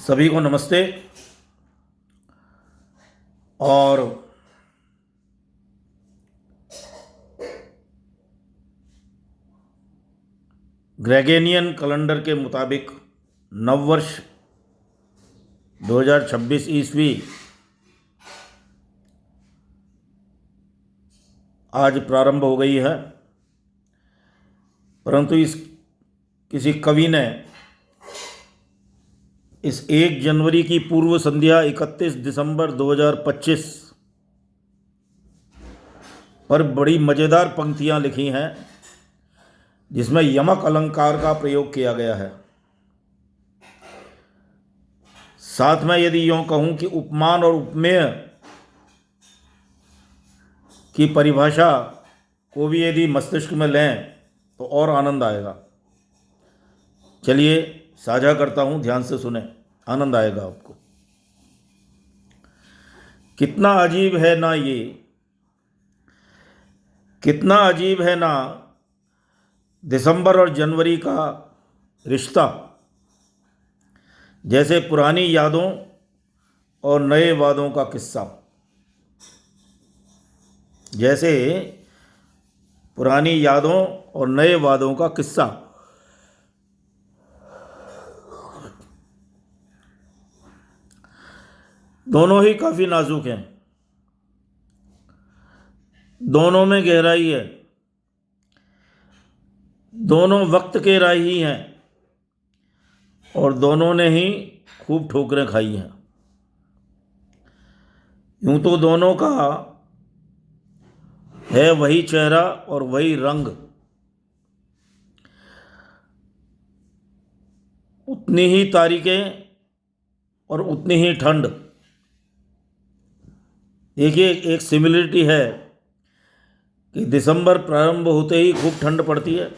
सभी को नमस्ते। और ग्रेगोरियन कैलेंडर के मुताबिक नववर्ष 2026 ईस्वी आज प्रारंभ हो गई है, परंतु किसी कवि ने इस 1 जनवरी की पूर्व संध्या 31 दिसंबर 2025 पर बड़ी मज़ेदार पंक्तियां लिखी हैं, जिसमें यमक अलंकार का प्रयोग किया गया है। साथ में यदि यूँ कहूँ कि उपमान और उपमेय की परिभाषा को भी यदि मस्तिष्क में लें तो और आनंद आएगा। चलिए साझा करता हूँ, ध्यान से सुने, आनंद आएगा आपको। कितना अजीब है ना ये, कितना अजीब है ना दिसंबर और जनवरी का रिश्ता, जैसे पुरानी यादों और नए वादों का किस्सा। जैसे पुरानी यादों और नए वादों का किस्सा। दोनों ही काफ़ी नाजुक हैं, दोनों में गहराई है, दोनों वक्त के राही हैं और दोनों ने ही खूब ठोकरें खाई हैं। यूं तो दोनों का है वही चेहरा और वही रंग, उतनी ही तारीखें और उतनी ही ठंड। देखिए, एक सिमिलरिटी है कि दिसंबर प्रारंभ होते ही खूब ठंड पड़ती है,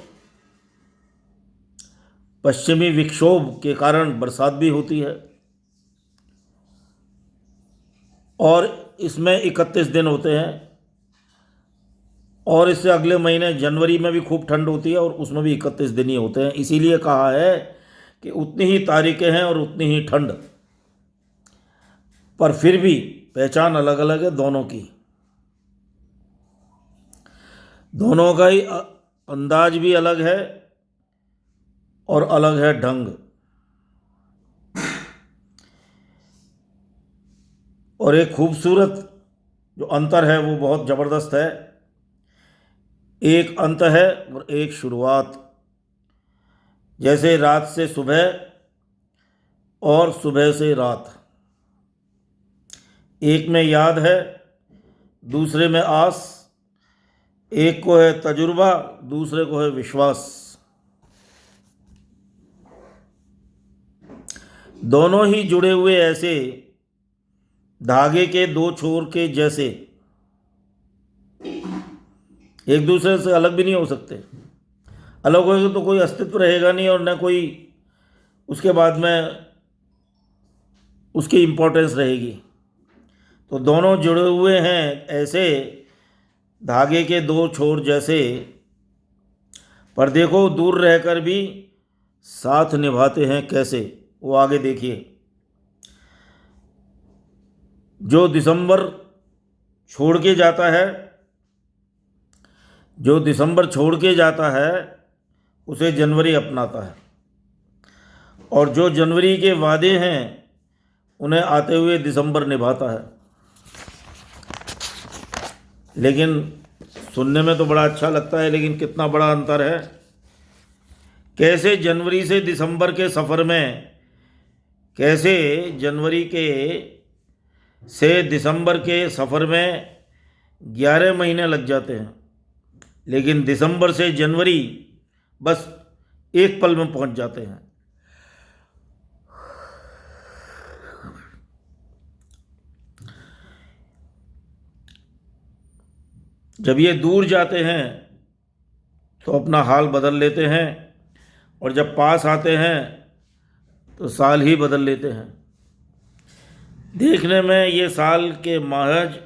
पश्चिमी विक्षोभ के कारण बरसात भी होती है, और इसमें 31 दिन होते हैं, और इससे अगले महीने जनवरी में भी खूब ठंड होती है और उसमें भी 31 दिन ही होते हैं। इसीलिए कहा है कि उतनी ही तारीखें हैं और उतनी ही ठंड, पर फिर भी पहचान अलग अलग है दोनों की। दोनों का ही अंदाज भी अलग है और अलग है ढंग। और एक खूबसूरत जो अंतर है वो बहुत ज़बरदस्त है। एक अंत है और एक शुरुआत। जैसे रात से सुबह और सुबह से रात। एक में याद है, दूसरे में आस। एक को है तजुर्बा, दूसरे को है विश्वास। दोनों ही जुड़े हुए ऐसे धागे के दो छोर के जैसे, एक दूसरे से अलग भी नहीं हो सकते। अलग होगा तो कोई अस्तित्व रहेगा नहीं और न कोई उसके बाद में उसकी इम्पोर्टेंस रहेगी। तो दोनों जुड़े हुए हैं ऐसे धागे के दो छोर जैसे, पर देखो दूर रहकर भी साथ निभाते हैं कैसे। वो आगे देखिए। जो दिसंबर छोड़ के जाता है, जो दिसंबर छोड़ के जाता है उसे जनवरी अपनाता है, और जो जनवरी के वादे हैं उन्हें आते हुए दिसंबर निभाता है। लेकिन सुनने में तो बड़ा अच्छा लगता है, लेकिन कितना बड़ा अंतर है। कैसे जनवरी से दिसंबर के सफ़र में, कैसे जनवरी के से दिसंबर के सफ़र में 11 महीने लग जाते हैं, लेकिन दिसंबर से जनवरी बस एक पल में पहुंच जाते हैं। जब ये दूर जाते हैं तो अपना हाल बदल लेते हैं, और जब पास आते हैं तो साल ही बदल लेते हैं। देखने में ये साल के महज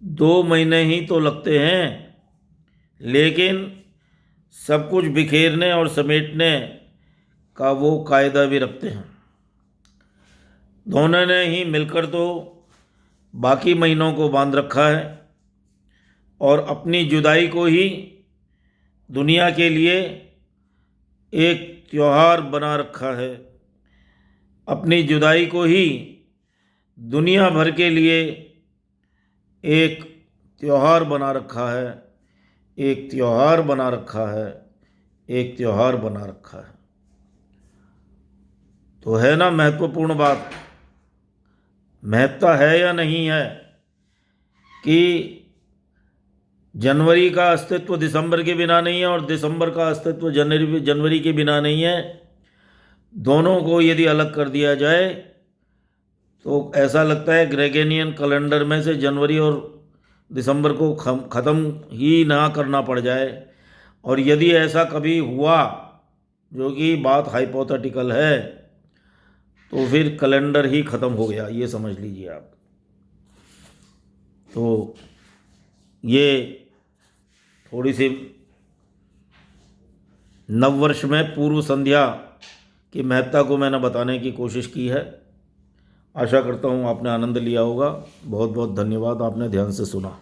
2 महीने ही तो लगते हैं, लेकिन सब कुछ बिखेरने और समेटने का वो कायदा भी रखते हैं। दोनों ने ही मिलकर तो बाकी महीनों को बांध रखा है और अपनी जुदाई को ही दुनिया के लिए एक त्योहार बना रखा है। अपनी जुदाई को ही दुनिया भर के लिए एक त्योहार बना रखा है, एक त्योहार बना रखा है, एक त्योहार बना रखा है। तो है ना महत्वपूर्ण बात, महत्ता है या नहीं है कि जनवरी का अस्तित्व दिसंबर के बिना नहीं है और दिसंबर का अस्तित्व जनवरी के बिना नहीं है। दोनों को यदि अलग कर दिया जाए तो ऐसा लगता है ग्रेगोरियन कैलेंडर में से जनवरी और दिसंबर को ख़त्म ही ना करना पड़ जाए। और यदि ऐसा कभी हुआ, जो कि बात हाइपोथेटिकल है, तो फिर कैलेंडर ही ख़त्म हो गया, ये समझ लीजिए आप। तो ये थोड़ी सी नववर्ष में पूर्व संध्या की महत्ता को मैंने बताने की कोशिश की है। आशा करता हूँ आपने आनंद लिया होगा। बहुत बहुत धन्यवाद, आपने ध्यान से सुना।